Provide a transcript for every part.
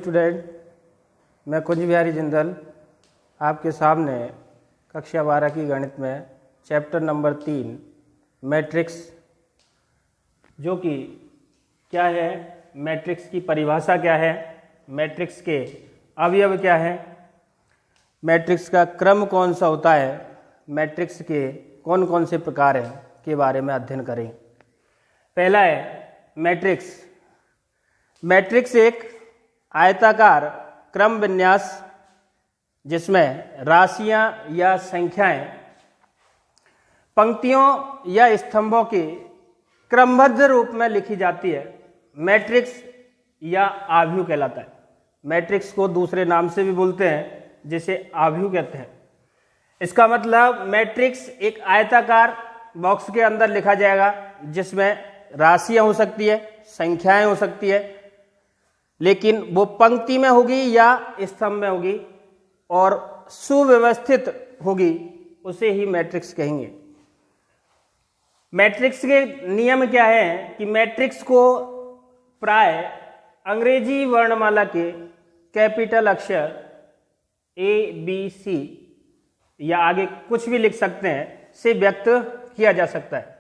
Student, मैं कुंज बिहारी जिंदल आपके सामने कक्षा 12 की गणित में चैप्टर नंबर 3 मैट्रिक्स, जो कि क्या है, मैट्रिक्स की परिभाषा क्या है, मैट्रिक्स के अवयव क्या है, मैट्रिक्स का क्रम कौन सा होता है, मैट्रिक्स के कौन कौन से प्रकार हैं के बारे में अध्ययन करें। पहला है मैट्रिक्स। मैट्रिक्स एक आयताकार क्रम विन्यास जिसमें राशियां या संख्याएं पंक्तियों या स्तंभों के क्रमबद्ध रूप में लिखी जाती है, मैट्रिक्स या आव्यूह कहलाता है। मैट्रिक्स को दूसरे नाम से भी बोलते हैं, जिसे आव्यूह कहते हैं। इसका मतलब मैट्रिक्स एक आयताकार बॉक्स के अंदर लिखा जाएगा जिसमें राशियां हो सकती है, संख्याएं हो सकती है, लेकिन वो पंक्ति में होगी या स्तंभ में होगी और सुव्यवस्थित होगी, उसे ही मैट्रिक्स कहेंगे। मैट्रिक्स के नियम क्या है कि मैट्रिक्स को प्राय अंग्रेजी वर्णमाला के कैपिटल अक्षर ABC या आगे कुछ भी लिख सकते हैं से व्यक्त किया जा सकता है।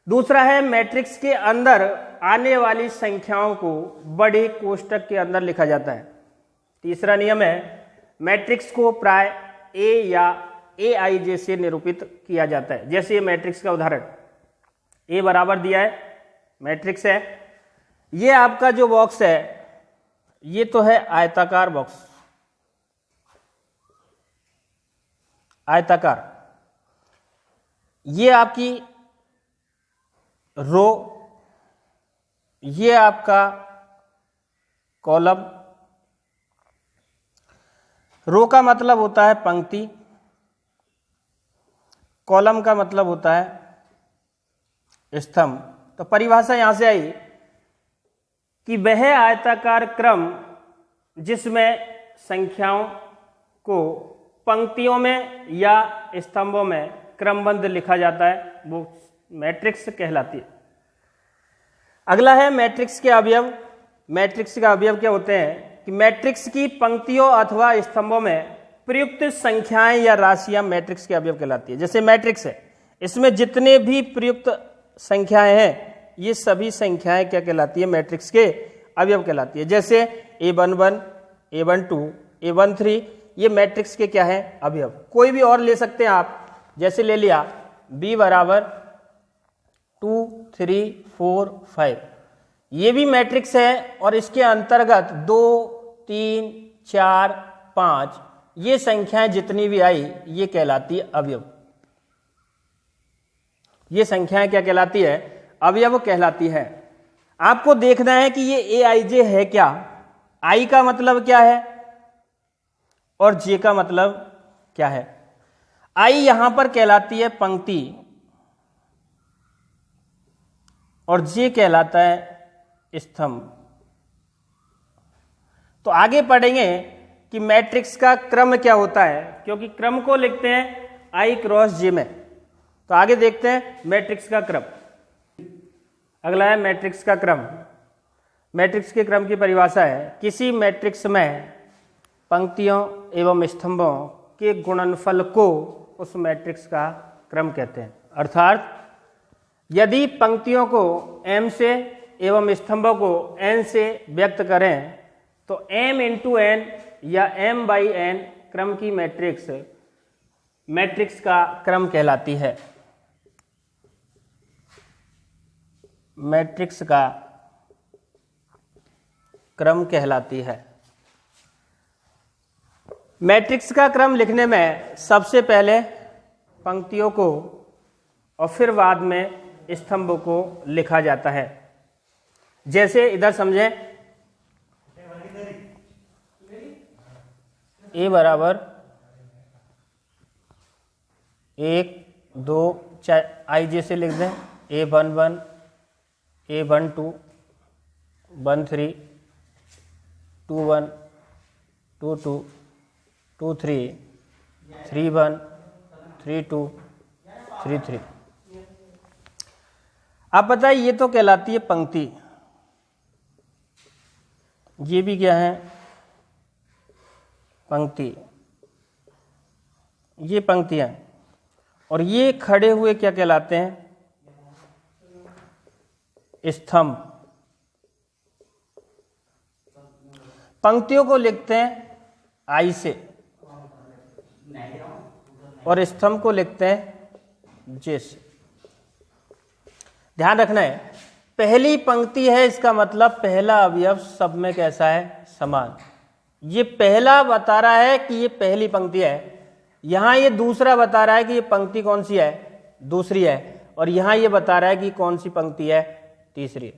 दूसरा है मैट्रिक्स के अंदर आने वाली संख्याओं को बड़े कोष्टक के अंदर लिखा जाता है। तीसरा नियम है मैट्रिक्स को प्राय A या AIJ से निरूपित किया जाता है। जैसे ये मैट्रिक्स का उदाहरण A बराबर दिया है, मैट्रिक्स है। ये आपका जो बॉक्स है ये तो है आयताकार बॉक्स, आयताकार। ये आपकी रो, ये आपका कॉलम। रो का मतलब होता है पंक्ति, कॉलम का मतलब होता है स्तंभ। तो परिभाषा यहां से आई कि वह आयताकार क्रम जिसमें संख्याओं को पंक्तियों में या स्तंभों में क्रमबद्ध लिखा जाता है, वो मैट्रिक्स कहलाती है। अगला है मैट्रिक्स के अवयव। मैट्रिक्स का अवयव क्या होते हैं कि मैट्रिक्स की पंक्तियों अथवा स्तंभों में प्रयुक्त संख्याएं या राशियां मैट्रिक्स के अवयव कहलाती है। जैसे मैट्रिक्स है, इसमें जितने भी प्रयुक्त संख्याएं हैं ये सभी संख्याएं क्या कहलाती है, मैट्रिक्स के अवयव कहलाती है। जैसे A11, A12, A13 ये मैट्रिक्स के क्या है, अवयव। कोई भी और ले सकते हैं आप, जैसे ले लिया B बराबर 2, 3, 4, 5, ये भी मैट्रिक्स है और इसके अंतर्गत 2, 3, 4, 5 ये संख्याएं जितनी भी आई ये कहलाती है अवयव। ये संख्याएं क्या कहलाती है, अवयव कहलाती है। आपको देखना है कि ये AIJ है क्या, I का मतलब क्या है और J का मतलब क्या है। I यहां पर कहलाती है पंक्ति और J कहलाता है स्तंभ। तो आगे पढ़ेंगे कि मैट्रिक्स का क्रम क्या होता है, क्योंकि क्रम को लिखते हैं I क्रॉस J में। तो आगे देखते हैं मैट्रिक्स का क्रम। अगला है मैट्रिक्स का क्रम। मैट्रिक्स के क्रम की परिभाषा है किसी मैट्रिक्स में पंक्तियों एवं स्तंभों के गुणनफल को उस मैट्रिक्स का क्रम कहते हैं। अर्थात यदि पंक्तियों को M से एवं स्तंभों को N से व्यक्त करें तो M इंटू N या M बाई N क्रम की मैट्रिक्स का क्रम कहलाती है। मैट्रिक्स का क्रम कहलाती है। मैट्रिक्स का क्रम लिखने में सबसे पहले पंक्तियों को और फिर बाद में स्तंभ को लिखा जाता है। जैसे इधर समझें, A बराबर 1, 2, IJ से लिख दें A11, A12, 13, 21, 22, 23, 31, 32, 33। आप बताइए ये तो कहलाती है पंक्ति, ये भी क्या है, पंक्ति, ये पंक्तियां, और ये खड़े हुए क्या कहलाते हैं? स्तंभ। पंक्तियों को लिखते हैं आई से और स्तंभ को लिखते हैं जे से। ध्यान रखना है, पहली पंक्ति है, इसका मतलब पहला अवयव सब में कैसा है? समान। ये पहला बता रहा है कि ये पहली पंक्ति है, यहां ये दूसरा बता रहा है कि ये पंक्ति कौन सी है? दूसरी है, और यहां ये बता रहा है कि कौन सी पंक्ति है? तीसरी।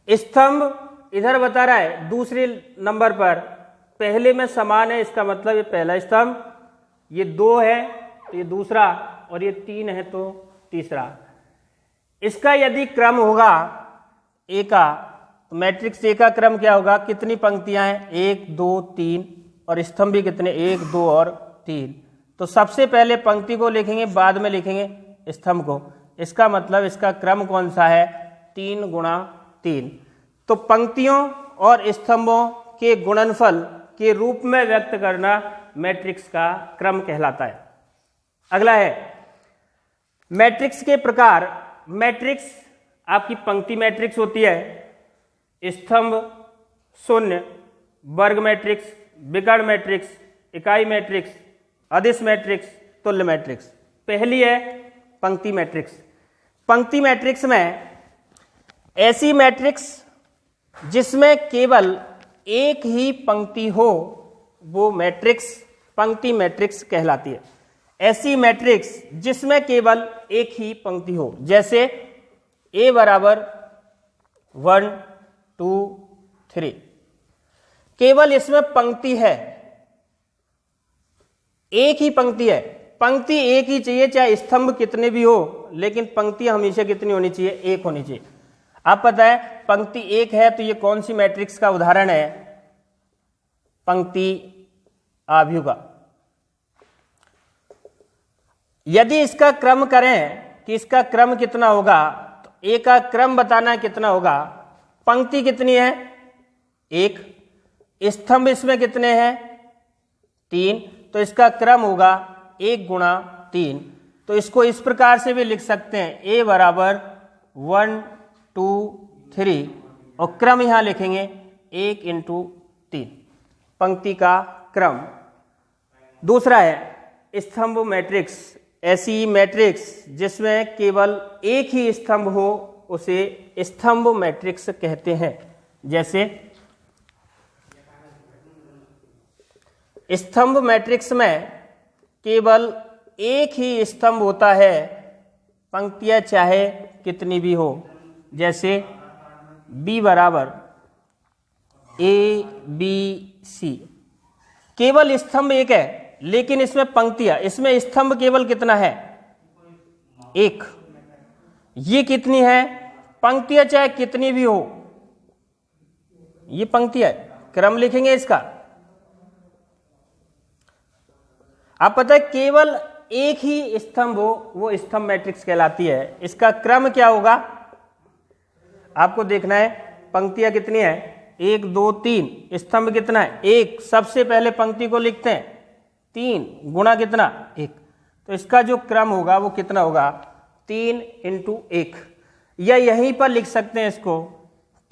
स्तंभ इधर बता रहा है दूसरे नंबर पर, पहले में समान है, इसका मतलब ये पहला स्तंभ, ये 2 है तो ये दूसरा, और ये 3 है तो तीसरा। इसका यदि क्रम होगा ए का, तो मैट्रिक्स ए का क्रम क्या होगा? कितनी पंक्तियां हैं? 1 2 3, और स्तंभ भी कितने? 1 2 और 3। तो सबसे पहले पंक्ति को लिखेंगे, बाद में लिखेंगे स्तंभ को। इसका मतलब इसका क्रम कौन सा है? 3 गुणा 3। तो पंक्तियों और स्तंभों के गुणनफल के रूप में व्यक्त करना मैट्रिक्स का क्रम कहलाता है। अगला है मैट्रिक्स के प्रकार। मैट्रिक्स आपकी पंक्ति मैट्रिक्स होती है, स्तंभ, शून्य, वर्ग मैट्रिक्स, विकर्ण मैट्रिक्स, इकाई मैट्रिक्स, अदिश मैट्रिक्स, तुल्य मैट्रिक्स। पहली है पंक्ति मैट्रिक्स। पंक्ति मैट्रिक्स में ऐसी मैट्रिक्स जिसमें केवल एक ही पंक्ति हो, वो मैट्रिक्स पंक्ति मैट्रिक्स कहलाती है। ऐसी मैट्रिक्स जिसमें केवल एक ही पंक्ति हो, जैसे A बराबर 1 2 3, केवल इसमें पंक्ति है, एक ही पंक्ति है। पंक्ति एक ही चाहिए, चाहे स्तंभ कितने भी हो, लेकिन पंक्ति हमेशा कितनी होनी चाहिए? एक होनी चाहिए। आप पता है पंक्ति एक है तो ये कौन सी मैट्रिक्स का उदाहरण है? पंक्ति आव्यूह। यदि इसका क्रम करें कि इसका क्रम कितना होगा, तो ए का क्रम बताना कितना होगा? पंक्ति कितनी है? 1, स्तंभ इसमें कितने हैं? 3, तो इसका क्रम होगा 1 गुणा 3। तो इसको इस प्रकार से भी लिख सकते हैं, ए बराबर 1 2 3, और क्रम यहां लिखेंगे 1 × 3, पंक्ति का क्रम। दूसरा है स्तंभ मैट्रिक्स। ऐसी मैट्रिक्स जिसमें केवल एक ही स्तंभ हो, उसे स्तंभ मैट्रिक्स कहते हैं। जैसे स्तंभ मैट्रिक्स में केवल एक ही स्तंभ होता है, पंक्तियां चाहे कितनी भी हो। जैसे B बराबर A B C, केवल स्तंभ एक है, लेकिन इसमें पंक्तियां, इसमें स्तंभ केवल कितना है? 1। ये कितनी है? पंक्तियां चाहे कितनी भी हो, ये पंक्तियां, क्रम लिखेंगे इसका। आप पता है केवल एक ही स्तंभ हो, वो स्तंभ मैट्रिक्स कहलाती है। इसका क्रम क्या होगा? आपको देखना है पंक्तियां कितनी है? 1 2 3, स्तंभ कितना है? 1। सबसे पहले पंक्ति को लिखते हैं, 3 गुणा कितना? 1। तो इसका जो क्रम होगा वो कितना होगा? 3 × 1, या यहीं पर लिख सकते हैं इसको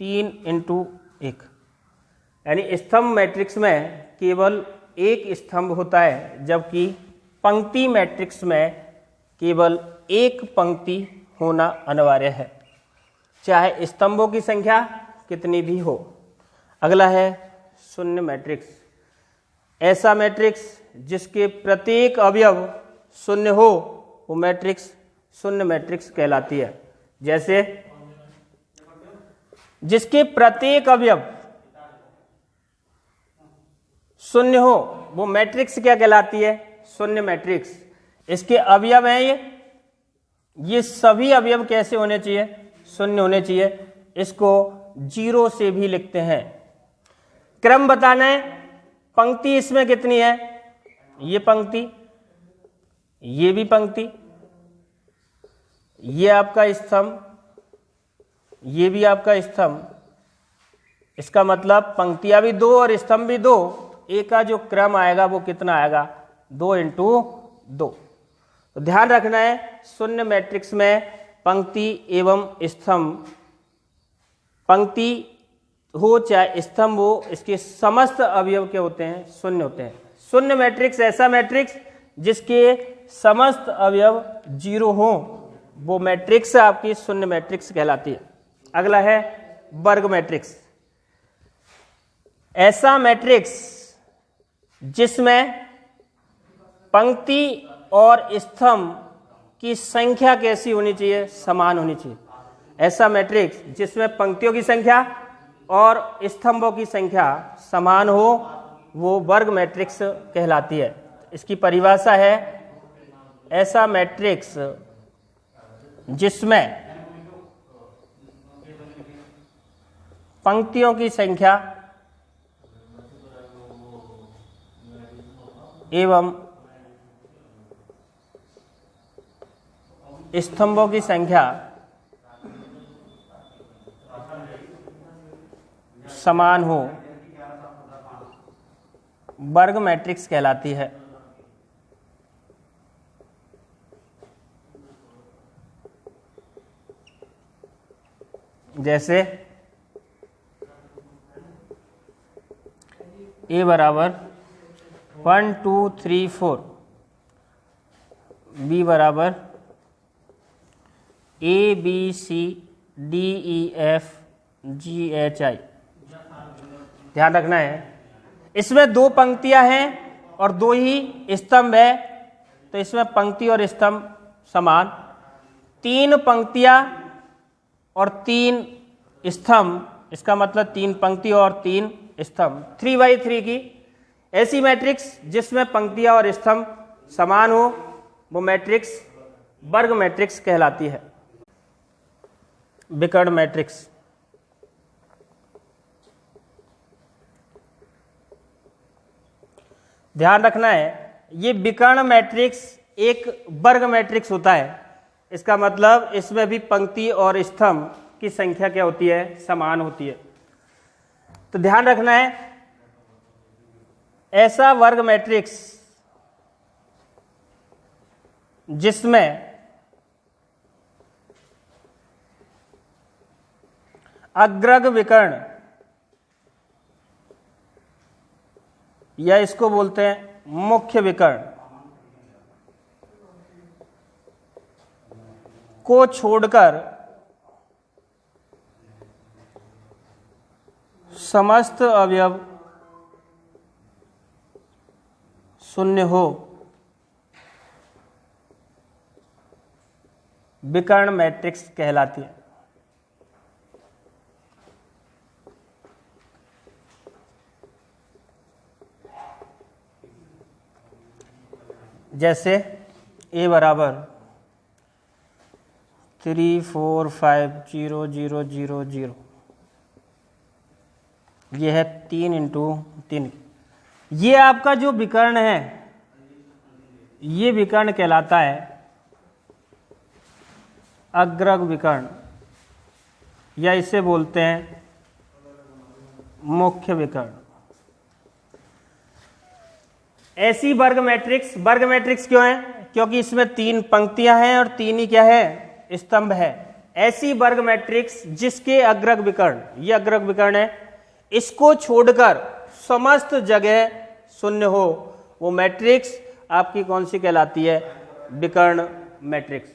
3 × 1। यानी स्तंभ मैट्रिक्स में केवल एक स्तंभ होता है, जबकि पंक्ति मैट्रिक्स में केवल एक पंक्ति होना अनिवार्य है, चाहे स्तंभों की संख्या कितनी भी हो। अगला है शून्य मैट्रिक्स। ऐसा मैट्रिक्स जिसके प्रत्येक अवयव शून्य हो, वो मैट्रिक्स शून्य मैट्रिक्स कहलाती है। जैसे जिसके प्रत्येक अवयव शून्य हो, वो मैट्रिक्स क्या कहलाती है? शून्य मैट्रिक्स। इसके अवयव हैं ये सभी अवयव कैसे होने चाहिए? शून्य होने चाहिए। इसको 0 से भी लिखते हैं। क्रम बताना है, पंक्ति इसमें कितनी है? ये पंक्ति, ये भी पंक्ति, ये आपका स्तंभ, ये भी आपका स्तंभ। इसका मतलब पंक्तियां भी 2 और स्तंभ भी 2, ए का जो क्रम आएगा वो कितना आएगा, 2 इंटू 2। तो ध्यान रखना है शून्य मैट्रिक्स में पंक्ति एवं स्तंभ, पंक्ति हो चाहे स्तंभ हो, इसके समस्त अवयव के होते हैं, शून्य होते हैं। शून्य मैट्रिक्स ऐसा मैट्रिक्स जिसके समस्त अवयव 0 हो, वो मैट्रिक्स आपकी शून्य मैट्रिक्स कहलाती है। अगला है वर्ग मैट्रिक्स। ऐसा मैट्रिक्स जिसमें पंक्ति और स्तंभ की संख्या कैसी होनी चाहिए, समान होनी चाहिए। ऐसा मैट्रिक्स जिसमें पंक्तियों की संख्या और स्तंभों की संख्या समान हो, वो वर्ग मैट्रिक्स कहलाती है। इसकी परिभाषा है ऐसा मैट्रिक्स जिसमें पंक्तियों की संख्या एवं स्तंभों की संख्या समान हो, वर्ग मैट्रिक्स कहलाती है। जैसे ए बराबर 1 2 3 4, बी बराबर a b c d e f g h i. ध्यान रखना है इसमें 2 पंक्तियां हैं और 2 ही स्तंभ है, तो इसमें पंक्ति और स्तंभ समान। 3 पंक्तियां और 3 स्तंभ, इसका मतलब 3 पंक्ति और 3 स्तंभ, 3x3 की ऐसी मैट्रिक्स जिसमें पंक्तियां और स्तंभ समान हो, वो मैट्रिक्स वर्ग मैट्रिक्स कहलाती है। विकर्ण मैट्रिक्स। ध्यान रखना है ये विकर्ण मैट्रिक्स एक वर्ग मैट्रिक्स होता है। इसका मतलब इसमें भी पंक्ति और स्तंभ की संख्या क्या होती है, समान होती है। तो ध्यान रखना है ऐसा वर्ग मैट्रिक्स जिसमें अग्रग विकर्ण या इसको बोलते हैं मुख्य विकर्ण को छोड़कर समस्त अवयव शून्य हो, विकर्ण मैट्रिक्स कहलाती है। जैसे ए बराबर 3 4 5 0 0 0 0, ये है 3 इंटू 3। ये आपका जो विकर्ण है ये विकर्ण कहलाता है अग्रग विकर्ण या इसे बोलते हैं मुख्य विकर्ण। ऐसी वर्ग मैट्रिक्स क्यों है, क्योंकि इसमें 3 पंक्तियां हैं और 3 ही क्या है, स्तंभ है। ऐसी वर्ग मैट्रिक्स जिसके अग्रग विकर्ण, ये अग्रग विकर्ण है, इसको छोड़कर समस्त जगह शून्य हो, वो मैट्रिक्स आपकी कौन सी कहलाती है, विकर्ण मैट्रिक्स।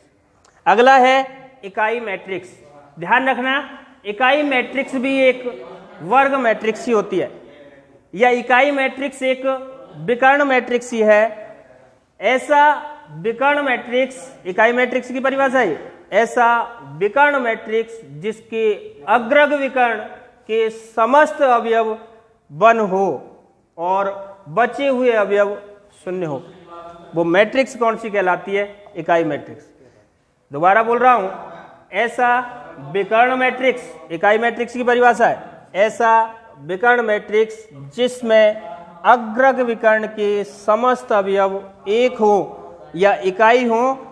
अगला है इकाई मैट्रिक्स। ध्यान रखना इकाई मैट्रिक्स भी एक वर्ग मैट्रिक्स ही होती है, या इकाई मैट्रिक्स एक विकर्ण मैट्रिक्स ही है। ऐसा विकर्ण मैट्रिक्स, इकाई मैट्रिक्स की परिभाषा है ऐसा विकर्ण मैट्रिक्स जिसके अग्रग विकर्ण के समस्त अवयव 1 हो और बचे हुए अवयव शून्य हो, वो मैट्रिक्स कौन सी कहलाती है, इकाई मैट्रिक्स। दोबारा बोल रहा हूं, ऐसा विकर्ण मैट्रिक्स, इकाई मैट्रिक्स की परिभाषा है ऐसा विकर्ण मैट्रिक्स जिसमें अग्रग विकर्ण के समस्त अवयव 1 हो या इकाई हो,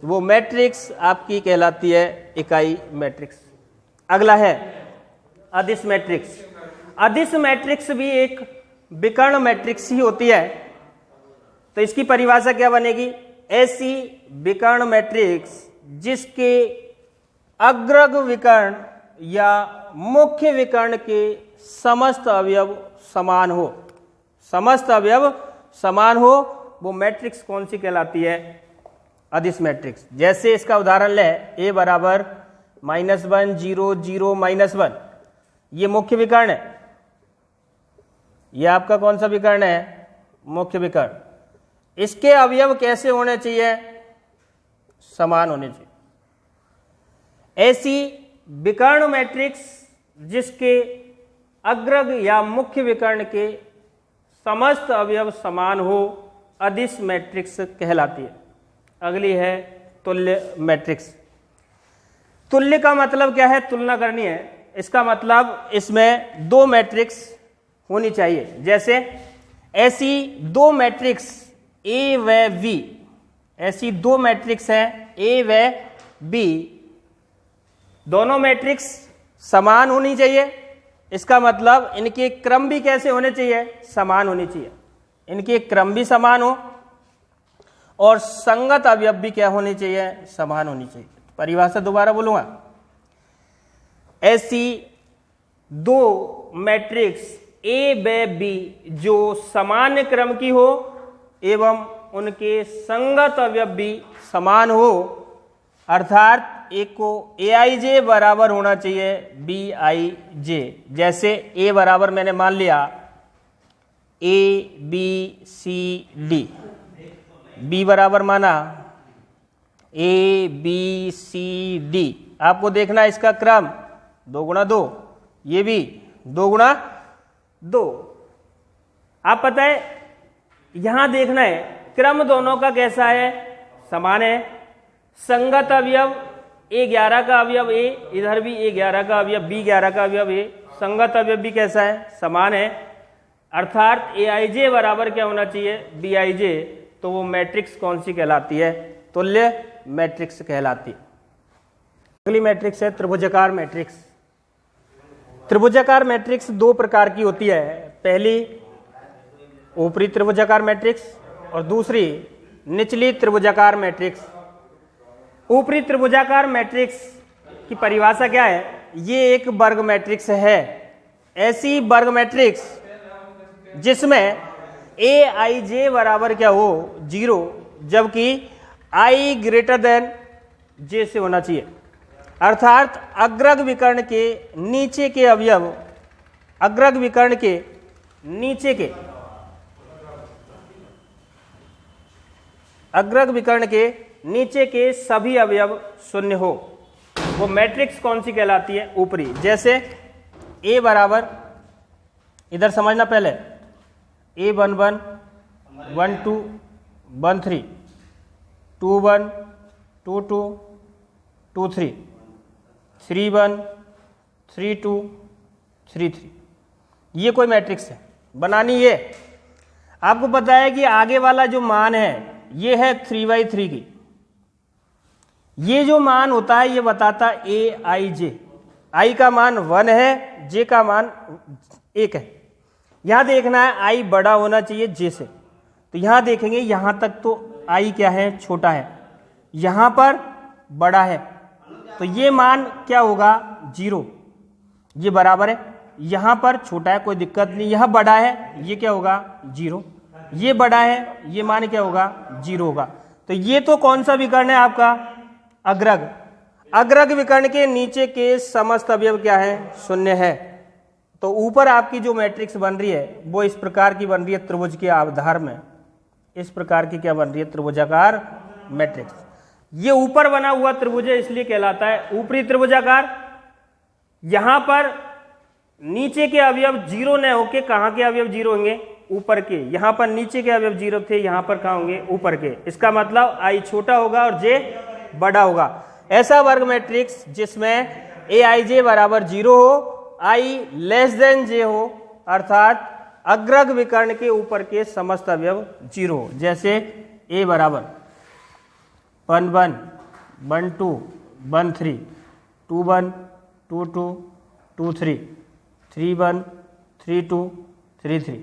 वो मैट्रिक्स आपकी कहलाती है इकाई मैट्रिक्स। अगला है अदिश मैट्रिक्स। अदिश मैट्रिक्स भी एक विकर्ण मैट्रिक्स ही होती है। तो इसकी परिभाषा क्या बनेगी? ऐसी विकर्ण मैट्रिक्स जिसके अग्रग विकर्ण या मुख्य विकर्ण के समस्त अवयव समान हो, समस्त अवयव समान हो, वो मैट्रिक्स कौन सी कहलाती है? अदिश मैट्रिक्स। जैसे इसका उदाहरण ले, a बराबर -1 0 0 -1, ये मुख्य विकर्ण है। ये आपका कौन सा विकर्ण है? मुख्य विकर्ण। इसके अवयव कैसे होने चाहिए? समान होने चाहिए। ऐसी विकर्ण मैट्रिक्स जिसके अग्रग या मुख्य विकर्ण के समस्त अवयव समान हो, अदिश मैट्रिक्स कहलाती है। अगली है तुल्य मैट्रिक्स। तुल्य का मतलब क्या है? तुलना करनी है। इसका मतलब इसमें दो मैट्रिक्स होनी चाहिए। जैसे ऐसी दो मैट्रिक्स ए व बी, ऐसी दो मैट्रिक्स हैं ए व बी, दोनों मैट्रिक्स समान होनी चाहिए। इसका मतलब इनके क्रम भी कैसे होने चाहिए? समान होनी चाहिए। इनके क्रम भी समान हो और संगत अवयव भी क्या होने चाहिए? समान होनी चाहिए। परिभाषा दोबारा बोलूंगा। ऐसी दो मैट्रिक्स ए व बी जो समान क्रम की हो एवं उनके संगत अवयव भी समान हो, अर्थात एक को ए आई जे बराबर होना चाहिए बी आई जे। जैसे ए बराबर मैंने मान लिया a b c d, b बराबर माना ए बी सी डी। आपको देखना इसका क्रम 2 गुणा 2, ये भी 2 गुणा 2। आप पता है यहां देखना है क्रम दोनों का कैसा है? समान है। संगत अवयव A11 का अवयव A, इधर भी A11 का अवयव B11 का अवयव A, संगत अवयव भी कैसा है? समान है। अर्थात AIJ बराबर क्या होना चाहिए? BIJ। तो वो मैट्रिक्स कौन सी कहलाती है? तुल्य मैट्रिक्स कहलाती है। अगली मैट्रिक्स है त्रिभुजाकार मैट्रिक्स। त्रिभुजाकार मैट्रिक्स दो प्रकार की होती है। पहली ऊपरी त्रिभुजाकार मैट्रिक्स और दूसरी निचली त्रिभुजाकार मैट्रिक्स। ऊपरी त्रिभुजाकार मैट्रिक्स की परिभाषा क्या है? ये एक वर्ग मैट्रिक्स है। ऐसी वर्ग मैट्रिक्स जिसमें ए आई जे बराबर क्या हो? 0, जबकि आई ग्रेटर देन जे से होना चाहिए। अर्थात अग्रग विकर्ण के नीचे के अवयव, अग्रग विकर्ण के नीचे के, अग्रग विकर्ण के नीचे के सभी अवयव शून्य हो, वो मैट्रिक्स कौन सी कहलाती है? ऊपरी। जैसे ए बराबर, इधर समझना पहले, A11 12 13 21 22 23 31 32 33, ये कोई मैट्रिक्स है। बनानी ये आपको पता है कि आगे वाला जो मान है ये है 3/3 की। ये जो मान होता है ये बताता ए आई जे। आई का मान 1 है, जे का मान 1 है। यहां देखना है आई बड़ा होना चाहिए जे से। तो यहां देखेंगे यहां तक तो आई क्या है? छोटा है। यहां पर बड़ा है, तो ये मान क्या होगा? 0। ये बराबर है, यहां पर छोटा है, कोई दिक्कत नहीं। यहां बड़ा है, ये क्या होगा? 0। ये बड़ा है, ये मान क्या होगा? 0 होगा। तो ये तो कौन सा विकर्ण है आपका? अग्रग। अग्रग विकर्ण के नीचे के समस्त अवयव क्या है? शून्य है। तो ऊपर आपकी जो मैट्रिक्स बन रही है वो इस प्रकार की बन रही है त्रिभुज के आधार में। इस प्रकार की क्या बन रही है? त्रिभुजाकार मैट्रिक्स। ये ऊपर बना हुआ त्रिभुज है इसलिए कहलाता है ऊपरी त्रिभुजाकार। यहां पर नीचे के अवयव 0 न होके कहां के अवयव 0 होंगे? ऊपर के। यहां पर नीचे के अवयव 0 थे, यहां पर कहां होंगे? ऊपर के। इसका मतलब आई छोटा होगा और जे बड़ा होगा। ऐसा वर्ग मैट्रिक्स जिसमें ए आई जे बराबर 0 हो, आई लेस देन जे हो, अर्थात अग्रग विकर्ण के ऊपर के समस्त अवयव 0 हो। जैसे ए बराबर 11 12 13 21 22 23 31 32 33,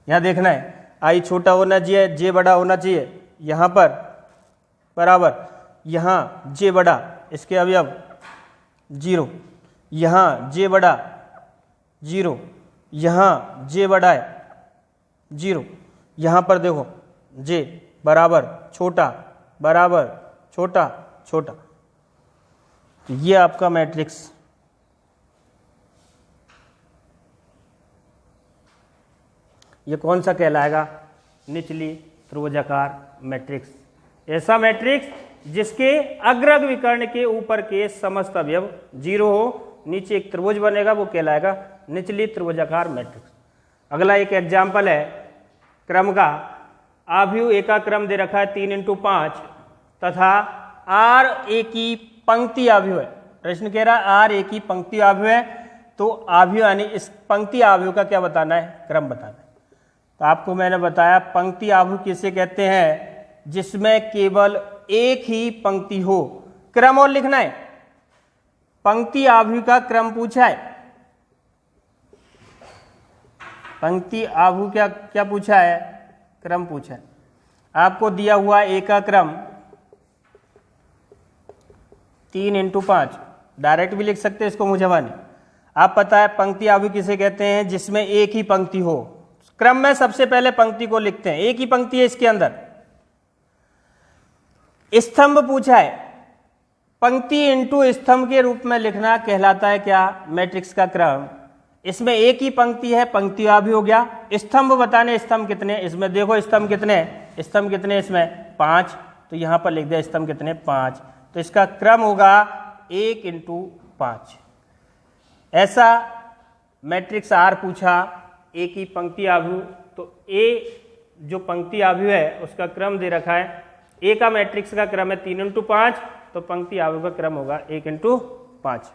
यहाँ देखना है आई छोटा होना चाहिए, जे बड़ा होना चाहिए, यहाँ पर बराबर, यहाँ जे बड़ा, इसके अवयव 0, यहाँ जे बड़ा 0, यहाँ जे बड़ा है 0, यहाँ पर देखो जे बराबर छोटा बराबर छोटा छोटा। तो ये आपका मैट्रिक्स ये कौन सा कहलाएगा? निचली त्रिभुजाकार मैट्रिक्स। ऐसा मैट्रिक्स जिसके अग्रग विकर्ण के ऊपर के समस्त अवयव 0 हो, नीचे एक त्रिभुज बनेगा, वो कहलाएगा निचली त्रिभुजाकार मैट्रिक्स। अगला एक एग्जाम्पल है क्रम का। आव्यूह एकाक्रम दे रखा है 3x5 तथा R एक की पंक्ति आव्यूह है। प्रश्न कह रहा है R एक की पंक्ति आव्यूह है, तो आव्यूह यानी इस पंक्ति आव्यूह का क्या बताना है? क्रम बताना है। तो आपको मैंने बताया पंक्ति आव्यूह किसे कहते हैं? जिसमें केवल एक ही पंक्ति हो। क्रम और लिखना है, पंक्ति आव्यूह का क्रम पूछा है। पंक्ति आव्यूह क्या पूछा है? क्रम पूछा है। आपको दिया हुआ एकाक्रम 3x5, डायरेक्ट भी लिख सकते हैं इसको मुझे। आप पता है पंक्ति आव्यूह किसे कहते हैं? जिसमें एक ही पंक्ति हो। क्रम में सबसे पहले पंक्ति को लिखते हैं, एक ही पंक्ति है इसके अंदर। स्तंभ पूछा है, पंक्ति इंटू स्तंभ के रूप में लिखना कहलाता है क्या? मैट्रिक्स का क्रम। इसमें एक ही पंक्ति है, पंक्ति आव्यूह हो गया। स्तंभ बताने, स्तंभ कितने? इसमें देखो स्तंभ कितने हैं? स्तंभ कितने इसमें? 5। तो यहां पर लिख दिया स्तंभ कितने? 5। तो इसका क्रम होगा 1x5। ऐसा मैट्रिक्स R पूछा, एक ही पंक्ति आव्यूह, तो A जो पंक्ति आव्यूह है उसका क्रम दे रखा है। A का मैट्रिक्स का क्रम है 3x5, तो पंक्ति आव्यूह का क्रम होगा 1x5।